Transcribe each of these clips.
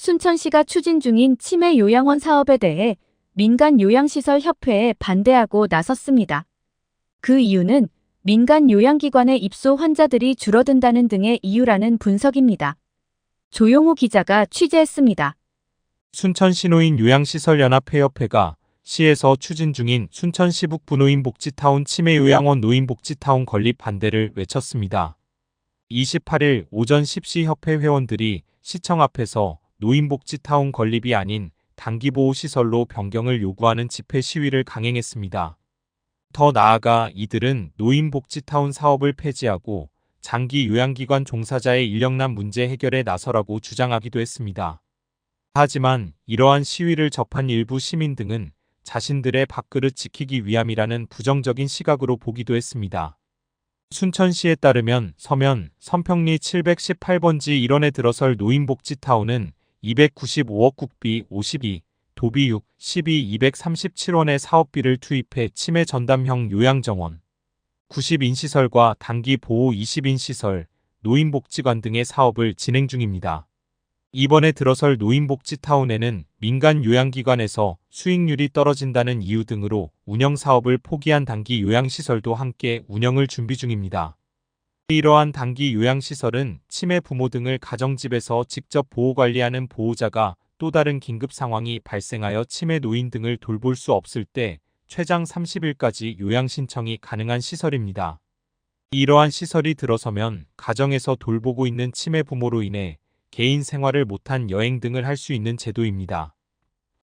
순천시가 추진 중인 치매 요양원 사업에 대해 민간 요양시설 협회에 반대하고 나섰습니다. 그 이유는 민간 요양기관에 입소 환자들이 줄어든다는 등의 이유라는 분석입니다. 조용호 기자가 취재했습니다. 순천시노인 요양시설연합회협회가 시에서 추진 중인 순천시 북부 노인복지타운 치매요양원 노인복지타운 건립 반대를 외쳤습니다. 28일 오전 10시 협회 회원들이 시청 앞에서 노인복지타운 건립이 아닌 단기보호시설로 변경을 요구하는 집회 시위를 강행했습니다. 더 나아가 이들은 노인복지타운 사업을 폐지하고 장기 요양기관 종사자의 인력난 문제 해결에 나서라고 주장하기도 했습니다. 하지만 이러한 시위를 접한 일부 시민 등은 자신들의 밥그릇 지키기 위함이라는 부정적인 시각으로 보기도 했습니다. 순천시에 따르면 서면 선평리 718번지 1원에 들어설 노인복지타운은 295억 국비 52, 도비 6, 12 237원의 사업비를 투입해 치매 전담형 요양정원, 90인시설과 단기보호 20인시설, 노인복지관 등의 사업을 진행 중입니다. 이번에 들어설 노인복지타운에는 민간 요양기관에서 수익률이 떨어진다는 이유 등으로 운영사업을 포기한 단기 요양시설도 함께 운영을 준비 중입니다. 이러한 단기 요양시설은 치매 부모 등을 가정집에서 직접 보호관리하는 보호자가 또 다른 긴급 상황이 발생하여 치매 노인 등을 돌볼 수 없을 때 최장 30일까지 요양 신청이 가능한 시설입니다. 이러한 시설이 들어서면 가정에서 돌보고 있는 치매 부모로 인해 개인 생활을 못한 여행 등을 할 수 있는 제도입니다.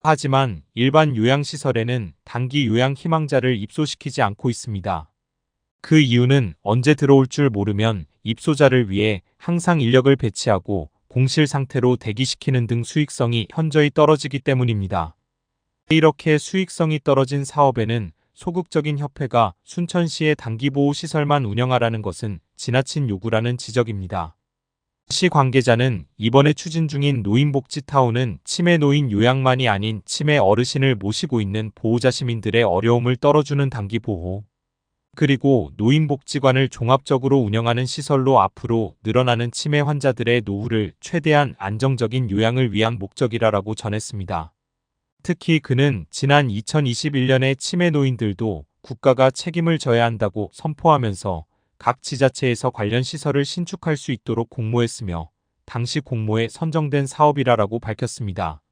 하지만 일반 요양시설에는 단기 요양 희망자를 입소시키지 않고 있습니다. 그 이유는 언제 들어올 줄 모르면 입소자를 위해 항상 인력을 배치하고 공실 상태로 대기시키는 등 수익성이 현저히 떨어지기 때문입니다. 이렇게 수익성이 떨어진 사업에는 소극적인 협회가 순천시의 단기보호시설만 운영하라는 것은 지나친 요구라는 지적입니다. 시 관계자는 이번에 추진 중인 노인복지타운은 치매 노인 요양만이 아닌 치매 어르신을 모시고 있는 보호자 시민들의 어려움을 떨어주는 단기보호, 그리고 노인복지관을 종합적으로 운영하는 시설로 앞으로 늘어나는 치매 환자들의 노후를 최대한 안정적인 요양을 위한 목적이라고 전했습니다. 특히 그는 지난 2021년에 치매 노인들도 국가가 책임을 져야 한다고 선포하면서 각 지자체에서 관련 시설을 신축할 수 있도록 공모했으며 당시 공모에 선정된 사업이라고 밝혔습니다.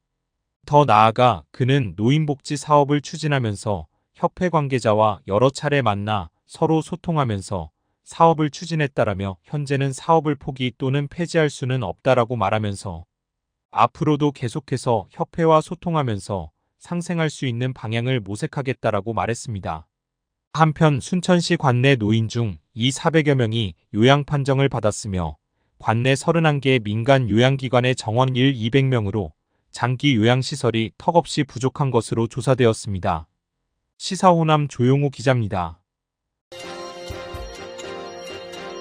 더 나아가 그는 노인복지 사업을 추진하면서 협회 관계자와 여러 차례 만나 서로 소통하면서 사업을 추진했다라며 현재는 사업을 포기 또는 폐지할 수는 없다라고 말하면서 앞으로도 계속해서 협회와 소통하면서 상생할 수 있는 방향을 모색하겠다라고 말했습니다. 한편 순천시 관내 노인 중 400여 명이 요양 판정을 받았으며 관내 31개 민간 요양기관의 정원 200명으로 장기 요양시설이 턱없이 부족한 것으로 조사되었습니다. 시사호남 조용호 기자입니다.